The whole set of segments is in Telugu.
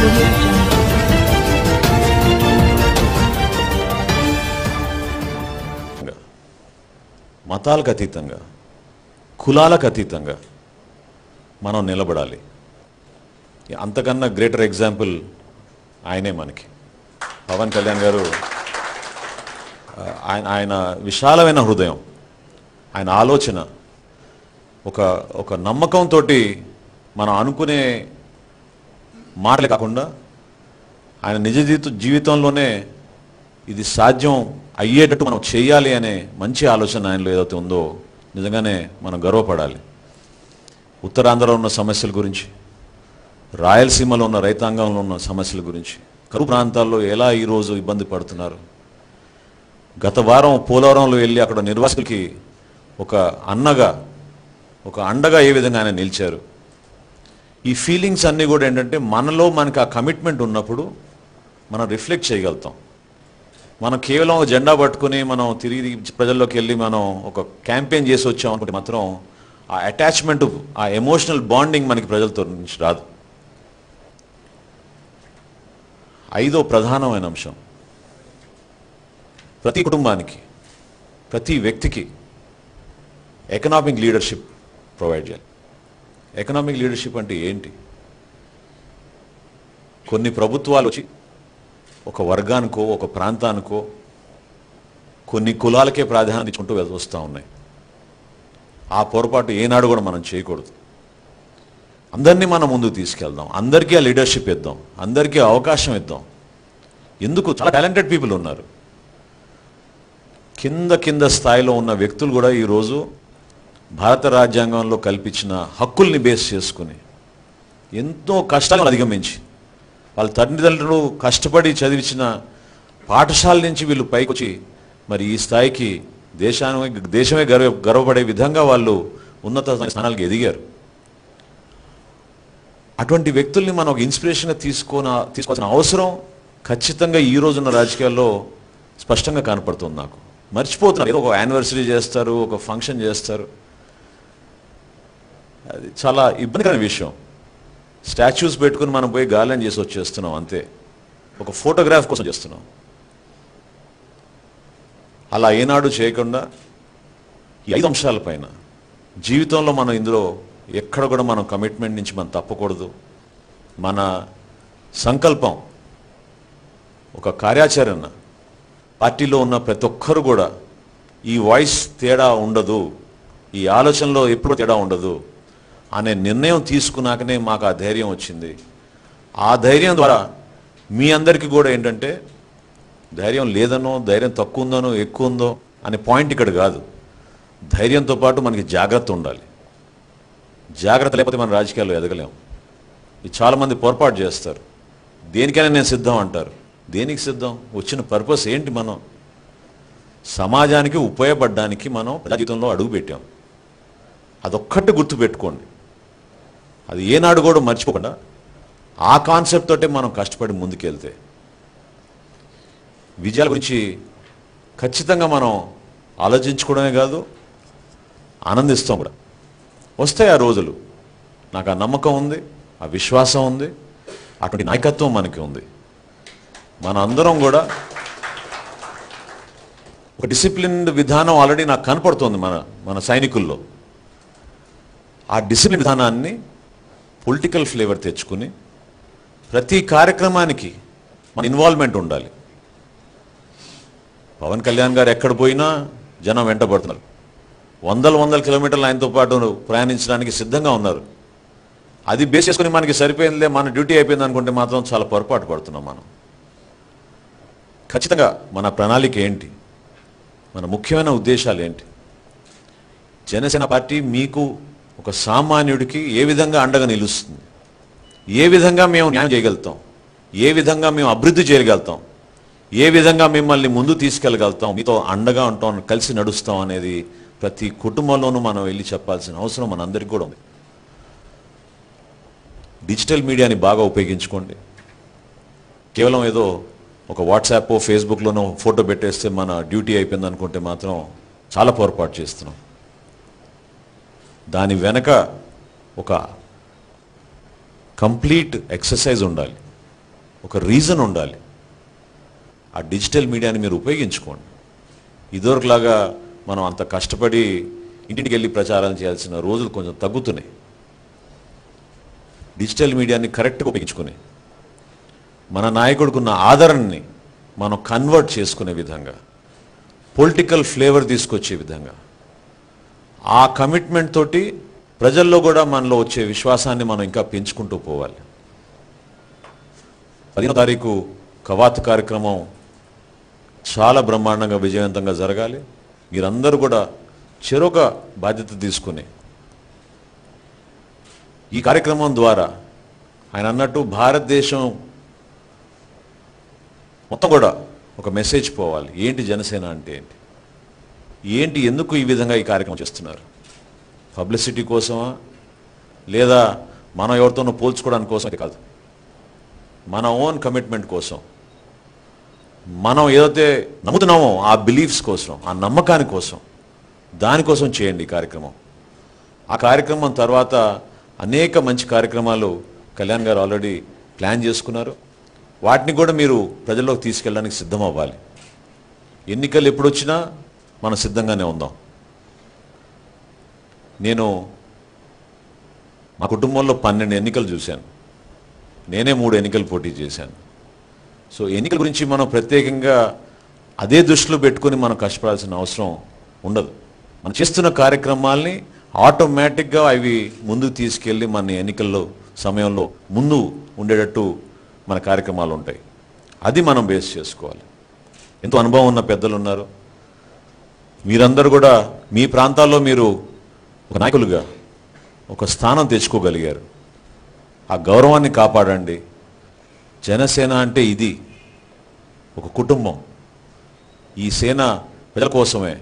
audio jungle. మతాలకు అతీతంగా కులాలకు అతీతంగా మనం నిలబడాలి. అంతకన్నా గ్రేటర్ ఎగ్జాంపుల్ ఆయనే మనకి. పవన్ కళ్యాణ్ గారు ఆయన విశాలమైన హృదయం, ఆయన ఆలోచన, ఒక నమ్మకంతో మనం అనుకునే మాటలే కాకుండా ఆయన నిజ జీవితంలోనే ఇది సాధ్యం అయ్యేటట్టు మనం చేయాలి అనే మంచి ఆలోచన ఆయనలో ఏదైతే ఉందో నిజంగానే మనం గర్వపడాలి. ఉత్తరాంధ్రలో ఉన్న సమస్యల గురించి, రాయలసీమలో ఉన్న రైతాంగంలో ఉన్న సమస్యల గురించి, కరువు ప్రాంతాల్లో ఎలా ఈరోజు ఇబ్బంది పడుతున్నారు. గత వారం పోలవరంలో వెళ్ళి అక్కడ నిర్వాసితులకి ఒక అన్నగా, ఒక అండగా ఏ విధంగా ఆయన నిలిచారు. ఈ ఫీలింగ్స్ అన్నీ కూడా ఏంటంటే మనలో మనకి ఆ కమిట్మెంట్ ఉన్నప్పుడు మనం రిఫ్లెక్ట్ చేయగలుగుతాం. మనం కేవలం ఒక జెండా పట్టుకుని మనం తిరిగి ప్రజల్లోకి వెళ్ళి మనం ఒక క్యాంపెయిన్ చేసి వచ్చాం అనుకుంటే మాత్రం ఆ అటాచ్మెంట్, ఆ ఎమోషనల్ బాండింగ్ మనకి ప్రజలతో నుంచి రాదు. ఐదో ప్రధానమైన అంశం, ప్రతి కుటుంబానికి, ప్రతి వ్యక్తికి ఎకనామిక్ లీడర్షిప్ ప్రొవైడ్ చేయాలి. ఎకనామిక్ లీడర్షిప్ అంటే ఏంటి? కొన్ని ప్రభుత్వాలు వచ్చి ఒక వర్గానికో ఒక ప్రాంతానికో కొన్ని కులాలకే ప్రాధాన్యత ఇచ్చుకుంటూ వస్తూ ఉన్నాయి. ఆ పొరపాటు ఏనాడు కూడా మనం చేయకూడదు. అందరినీ మనం ముందుకు తీసుకెళ్దాం, అందరికీ ఆ లీడర్షిప్ ఇద్దాం, అందరికీ అవకాశం ఇద్దాం. ఎందుకు? చాలా టాలెంటెడ్ పీపుల్ ఉన్నారు. కింద స్థాయిలో ఉన్న వ్యక్తులు కూడా ఈరోజు భారత రాజ్యాంగంలో కల్పించిన హక్కుల్ని బేస్ చేసుకుని ఎంతో కష్టాలను అధిగమించి వాళ్ళ తల్లిదండ్రులు కష్టపడి చదివించిన పాఠశాల నుంచి వీళ్ళు పైకి వచ్చి మరి ఈ స్థాయికి దేశమే గర్వపడే విధంగా వాళ్ళు ఉన్నత స్థానాలకు ఎదిగారు. అటువంటి వ్యక్తుల్ని మనం ఒక ఇన్స్పిరేషన్గా తీసుకోవాల్సిన అవసరం ఖచ్చితంగా ఈ రోజున్న రాజకీయాల్లో స్పష్టంగా కనపడుతుంది. నాకు మర్చిపోతున్నారు. ఏదో ఒక యానివర్సరీ చేస్తారు, ఒక ఫంక్షన్ చేస్తారు, అది చాలా ఇబ్బందికరమైన విషయం. స్టాచ్యూస్ పెట్టుకుని మనం పోయి గార్లెండ్ చేసి వచ్చేస్తున్నాం అంతే, ఒక ఫోటోగ్రాఫ్ కోసం చేస్తున్నాం. అలా ఏనాడు చేయకుండా ఈ 5 అంశాలపైన జీవితంలో మనం ఇందులో ఎక్కడ కూడా మనం కమిట్మెంట్ నుంచి మనం తప్పకూడదు. మన సంకల్పం, ఒక కార్యాచరణ, పార్టీలో ఉన్న ప్రతి ఒక్కరు కూడా ఈ వాయిస్ తేడా ఉండదు, ఈ ఆలోచనలో ఎప్పుడు తేడా ఉండదు అనే నిర్ణయం తీసుకున్నాకనే మాకు ఆ ధైర్యం వచ్చింది. ఆ ధైర్యం ద్వారా మీ అందరికీ కూడా ఏంటంటే ధైర్యం లేదనో, ధైర్యం తక్కువ ఉందనో, ఎక్కువ ఉందో అనే పాయింట్ ఇక్కడ కాదు. ధైర్యంతో పాటు మనకి జాగ్రత్త ఉండాలి. జాగ్రత్త లేకపోతే మన రాజకీయాల్లో ఎదగలేం. ఇది చాలామంది పొరపాటు చేస్తారు. దేనికైనా నేను సిద్ధం అంటారు. దేనికి సిద్ధం? వచ్చిన పర్పస్ ఏంటి? మనం సమాజానికి ఉపయోగపడడానికి మనం జీవితంలో అడుగు పెట్టాం. అదొక్కటి గుర్తుపెట్టుకోండి. అది ఏనాడు కూడా మర్చిపోకుండా ఆ కాన్సెప్ట్ తోటే మనం కష్టపడి ముందుకెళ్తే విజయాల గురించి ఖచ్చితంగా మనం ఆలోచించుకోవడమే కాదు, ఆనందిస్తాం కూడా. వస్తాయి ఆ రోజులు. నాకు ఆ నమ్మకం ఉంది, ఆ విశ్వాసం ఉంది, అటువంటి నాయకత్వం మనకి ఉంది. మన అందరం కూడా ఒక డిసిప్లిన్డ్ విధానం ఆల్రెడీ నాకు కనపడుతుంది మన సైనికుల్లో. ఆ డిసిప్లిన్ విధానాన్ని పొలిటికల్ ఫ్లేవర్ తెచ్చుకుని ప్రతి కార్యక్రమానికి మన ఇన్వాల్వ్మెంట్ ఉండాలి. పవన్ కళ్యాణ్ గారు ఎక్కడ పోయినా జనం వెంటబడుతున్నారు. వందల కిలోమీటర్లు ఆయనతో పాటు ప్రయాణించడానికి సిద్ధంగా ఉన్నారు. అది బేస్ చేసుకుని మనకి సరిపోయిందిలే, మన డ్యూటీ అయిపోయింది అనుకుంటే మాత్రం చాలా పొరపాటు పడుతున్నాం. మనం ఖచ్చితంగా మన ప్రణాళిక ఏంటి, మన ముఖ్యమైన ఉద్దేశాలు ఏంటి? జనసేన పార్టీ మీకు ఒక సామాన్యుడికి ఏ విధంగా అండగా నిలుస్తుంది, ఏ విధంగా మేము న్యాయం చేయగలుగుతాం, ఏ విధంగా మేము అభివృద్ధి చేయగలుగుతాం, ఏ విధంగా మిమ్మల్ని ముందు తీసుకెళ్ళగలుగుతాం, మీతో అండగా ఉంటాం, కలిసి నడుస్తాం అనేది ప్రతి కుటుంబంలోనూ మనం వెళ్ళి చెప్పాల్సిన అవసరం మనందరికీ కూడా ఉంది. డిజిటల్ మీడియాని బాగా ఉపయోగించుకోండి. కేవలం ఏదో ఒక వాట్సాప్ ఫేస్బుక్లోనో ఫోటో పెట్టేస్తే మన డ్యూటీ అయిపోయింది అనుకుంటే మాత్రం చాలా పొరపాటు చేస్తున్నాం. దాని వెనక ఒక కంప్లీట్ ఎక్సర్సైజ్ ఉండాలి. ఒక రీజన్ ఉండాలి. ఆ డిజిటల్ మీడియాని మీరు ఉపయోగించుకోండి. ఇదివరకులాగా మనం అంత కష్టపడి ఇంటికి వెళ్ళి ప్రచారం చేయాల్సిన రోజులు కొంచెం తగ్గుతున్నాయి. డిజిటల్ మీడియాని కరెక్ట్గా ఉపయోగించుకుని మన నాయకుడికి ఉన్న ఆదరణని మనం కన్వర్ట్ చేసుకునే విధంగా, పొలిటికల్ ఫ్లేవర్ తీసుకొచ్చే విధంగా, ఆ కమిట్మెంట్ తోటి ప్రజల్లో కూడా మనలో వచ్చే విశ్వాసాన్ని మనం ఇంకా పెంచుకుంటూ పోవాలి. 10వ తారీఖు కవాతు కార్యక్రమం చాలా బ్రహ్మాండంగా విజయవంతంగా జరగాలి. మీరందరూ కూడా చెరొక బాధ్యత తీసుకుని ఈ కార్యక్రమం ద్వారా ఆయన అన్నట్టు భారతదేశం మొత్తం కూడా ఒక మెసేజ్ పోవాలి. ఏంటి జనసేన అంటే ఏంటి, ఎందుకు ఈ విధంగా ఈ కార్యక్రమం చేస్తున్నారు? పబ్లిసిటీ కోసమా, లేదా మనం ఎవరితోనో పోల్చుకోవడానికి కోసం కాదు. మన ఓన్ కమిట్మెంట్ కోసం, మనం ఏదైతే నమ్ముతున్నామో ఆ బిలీఫ్స్ కోసం, ఆ నమ్మకాని కోసం, దానికోసం చేయండి ఈ కార్యక్రమం. ఆ కార్యక్రమం తర్వాత అనేక మంచి కార్యక్రమాలు కళ్యాణ్ గారు ఆల్రెడీ ప్లాన్ చేసుకున్నారు. వాటిని కూడా మీరు ప్రజల్లోకి తీసుకెళ్ళడానికి సిద్ధం అవ్వాలి. ఎన్నికలు ఎప్పుడు వచ్చినా మనం సిద్ధంగానే ఉందాం. నేను మా కుటుంబంలో 12 ఎన్నికలు చూశాను. నేనే 3 ఎన్నికలు పోటీ చేశాను. సో ఎన్నికల గురించి మనం ప్రత్యేకంగా అదే దృష్టిలో పెట్టుకొని మనం కష్టపడాల్సిన అవసరం ఉండదు. మనం చేస్తున్న కార్యక్రమాల్ని ఆటోమేటిక్గా అవి ముందుకు తీసుకెళ్ళి మన ఎన్నికల్లో సమయంలో ముందు ఉండేటట్టు మన కార్యక్రమాలు ఉంటాయి. అది మనం బేస్ చేసుకోవాలి. ఎంతో అనుభవం ఉన్న పెద్దలు ఉన్నారు. మీరందరూ కూడా మీ ప్రాంతాల్లో మీరు ఒక నాయకులుగా ఒక స్థానం తెచ్చుకోగలిగారు. ఆ గౌరవాన్ని కాపాడండి. జనసేన అంటే ఇది ఒక కుటుంబం. ఈ సేన ప్రజల కోసమే.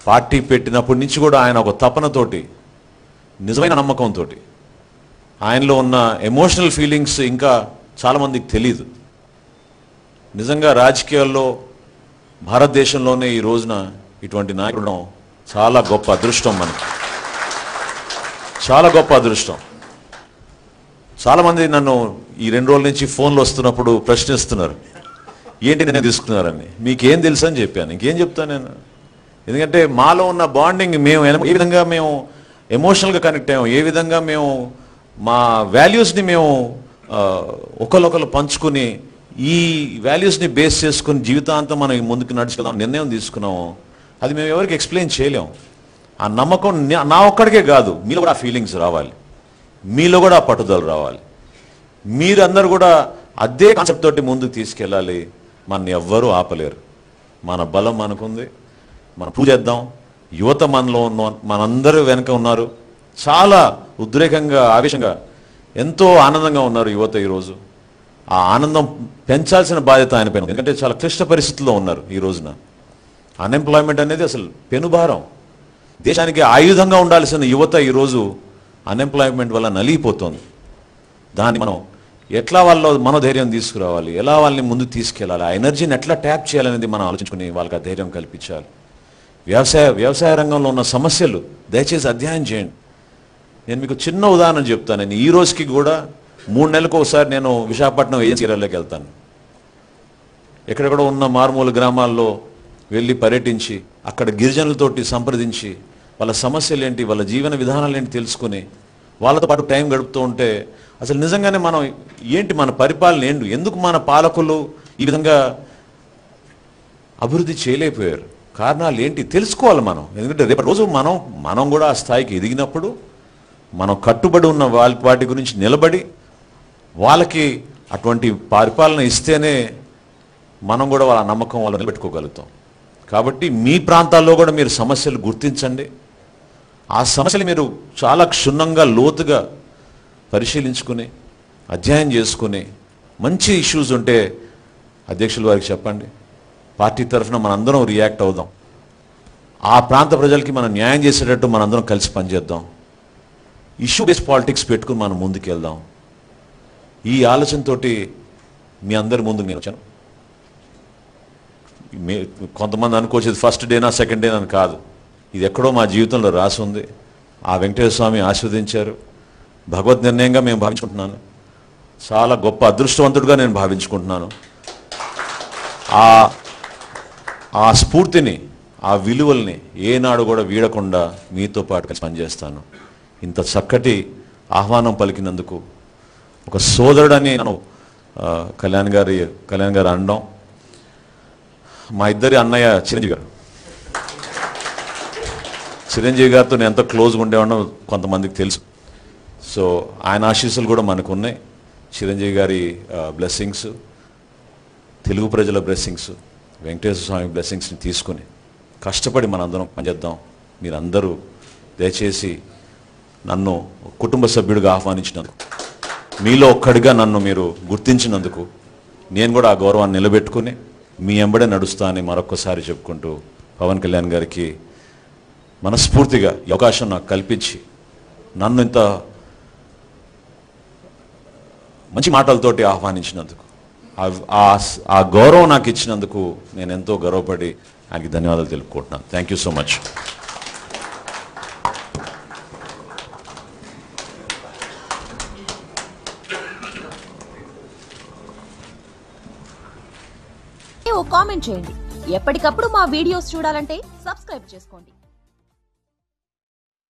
పార్టీ పెట్టినప్పటి నుంచి కూడా ఆయన ఒక తపనతోటి, నిజమైన నమ్మకంతో, ఆయనలో ఉన్న ఎమోషనల్ ఫీలింగ్స్ ఇంకా చాలామందికి తెలీదు. నిజంగా రాజకీయాల్లో భారతదేశంలోనే ఈ రోజున ఇటువంటి నాయకుడు చాలా గొప్ప అదృష్టం. మనకి చాలా గొప్ప అదృష్టం. చాలామంది నన్ను ఈ 2 రోజుల నుంచి ఫోన్లు వస్తున్నప్పుడు ప్రశ్నిస్తున్నారు, ఏంటి నేను తీసుకున్నారని. మీకేం తెలుసు అని చెప్పాను. ఇంకేం చెప్తాను నేను? ఎందుకంటే మాలో ఉన్న బాండింగ్, మేము ఏ విధంగా మేము ఎమోషనల్గా కనెక్ట్ అయ్యాము, ఏ విధంగా మేము మా వాల్యూస్ని మేము ఒకరికొకరు పంచుకుని ఈ వాల్యూస్ని బేస్ చేసుకుని జీవితాంతం మనం ముందుకు నడుచుకుందాం నిర్ణయం తీసుకున్నాము. అది మేము ఎవరికి ఎక్స్ప్లెయిన్ చేయలేము. ఆ నమ్మకం నా ఒక్కడికే కాదు, మీలో కూడా ఆ ఫీలింగ్స్ రావాలి, మీలో కూడా ఆ పట్టుదల రావాలి. మీరందరూ కూడా అదే కాన్సెప్ట్ తోటి ముందుకు తీసుకెళ్ళాలి. మనని ఎవ్వరూ ఆపలేరు. మన బలం మనకుంది. మనం ప్రూవ్ చేద్దాం. యువత మనలో ఉన్న మనందరూ వెనక ఉన్నారు. చాలా ఉద్రేకంగా, ఆవేశంగా, ఎంతో ఆనందంగా ఉన్నారు యువత ఈరోజు. ఆ ఆనందం పెంచాల్సిన బాధ్యత ఆయన పైన. ఎందుకంటే చాలా క్లిష్ట పరిస్థితుల్లో ఉన్నారు ఈ రోజున. అన్ఎంప్లాయ్మెంట్ అనేది అసలు పెనుభారం. దేశానికి ఆయుధంగా ఉండాల్సిన యువత ఈరోజు అన్ఎంప్లాయ్మెంట్ వల్ల నలిగిపోతుంది. దాన్ని మనం ఎట్లా వాళ్ళలో మనోధైర్యం తీసుకురావాలి, ఎలా వాళ్ళని ముందుకు తీసుకెళ్ళాలి, ఆ ఎనర్జీని ఎట్లా ట్యాప్ చేయాలనేది మనం ఆలోచించుకుని వాళ్ళకి ఆ ధైర్యం కల్పించాలి. వ్యవసాయ రంగంలో ఉన్న సమస్యలు దయచేసి అధ్యయనం చేయండి. నేను మీకు చిన్న ఉదాహరణ చెప్తాను. నేను ఈ రోజుకి కూడా 3 నెలలకు ఒకసారి నేను విశాఖపట్నం ఏజెన్సీలకు వెళ్తాను. ఎక్కడెక్కడ ఉన్న మారుమూల గ్రామాల్లో వెళ్ళి పర్యటించి అక్కడ గిరిజనులతోటి సంప్రదించి వాళ్ళ సమస్యలు ఏంటి, వాళ్ళ జీవన విధానాలు ఏంటి తెలుసుకుని వాళ్ళతో పాటు టైం గడుపుతూ ఉంటే అసలు నిజంగానే మనం ఏంటి, మన పరిపాలన ఏంటి, ఎందుకు మన పాలకులు ఈ విధంగా అభివృద్ధి చేయలేకపోయారు, కారణాలు ఏంటి తెలుసుకోవాలి మనం. ఎందుకంటే రేపటి రోజు మనం కూడా ఆ స్థాయికి ఎదిగినప్పుడు మనం కట్టుబడి ఉన్న వాటి గురించి నిలబడి వాళ్ళకి అటువంటి పరిపాలన ఇస్తేనే మనం కూడా వాళ్ళ నమ్మకం వాళ్ళు నిలబెట్టుకోగలుగుతాం. కాబట్టి మీ ప్రాంతాల్లో కూడా మీరు సమస్యలు గుర్తించండి. ఆ సమస్యలు మీరు చాలా క్షుణ్ణంగా లోతుగా పరిశీలించుకుని అధ్యయనం చేసుకుని మంచి ఇష్యూస్ ఉంటే అధ్యక్షుల వారికి చెప్పండి. పార్టీ తరఫున మనందరం రియాక్ట్ అవుదాం. ఆ ప్రాంత ప్రజలకి మనం న్యాయం చేసేటట్టు మనందరం కలిసి పనిచేద్దాం. ఇష్యూ బేస్డ్ పాలిటిక్స్ పెట్టుకుని మనం ముందుకు వెళ్దాం. ఈ ఆలోచనతో మీ అందరి ముందుకు నేను వచ్చాను. కొంతమంది అనుకోవచ్చు ఫస్ట్ డేనా సెకండ్ డేనా అని. కాదు, ఇది ఎక్కడో మా జీవితంలో రాసి ఉంది. ఆ వెంకటేశ్వర స్వామి ఆశీర్వదించారు. భగవద్ నిర్ణయంగా మేము భావించుకుంటున్నాను. చాలా గొప్ప అదృష్టవంతుడిగా నేను భావించుకుంటున్నాను. ఆ స్ఫూర్తిని, ఆ విలువల్ని ఏనాడు కూడా వీడకుండా మీతో పాటు కలిసి పనిచేస్తాను. ఇంత చక్కటి ఆహ్వానం పలికినందుకు, ఒక సోదరుడని నేను కళ్యాణ్ గారు అనడం, మా ఇద్దరి అన్నయ్య చిరంజీవి గారితో నేను ఎంత క్లోజ్గా ఉండేవాడో కొంతమందికి తెలుసు. సో ఆయన ఆశీస్సులు కూడా మనకు ఉన్నాయి. చిరంజీవి గారి బ్లెస్సింగ్స్, తెలుగు ప్రజల బ్లెస్సింగ్స్, వెంకటేశ్వర స్వామి బ్లెస్సింగ్స్ని తీసుకుని కష్టపడి మనందరం పనిచేద్దాం. మీరందరూ దయచేసి నన్ను కుటుంబ సభ్యుడిగా ఆహ్వానించినందుకు, మీలో ఒక్కడిగా నన్ను మీరు గుర్తించినందుకు నేను కూడా ఆ గౌరవాన్ని నిలబెట్టుకుని మీ ఎంబడే నడుస్తా అని మరొక్కసారి చెప్పుకుంటూ, పవన్ కళ్యాణ్ గారికి మనస్ఫూర్తిగా ఈ అవకాశం నాకు కల్పించి నన్ను ఇంత మంచి మాటలతోటి ఆహ్వానించినందుకు, ఆ గౌరవం నాకు ఇచ్చినందుకు నేను ఎంతో గర్వపడి ఆయనకి ధన్యవాదాలు తెలుపుకుంటున్నాను. Thank you so much. Comment చేయండి. ఎప్పటికప్పుడు మా వీడియోస్ చూడాలంటే సబ్స్క్రైబ్ చేసుకోండి.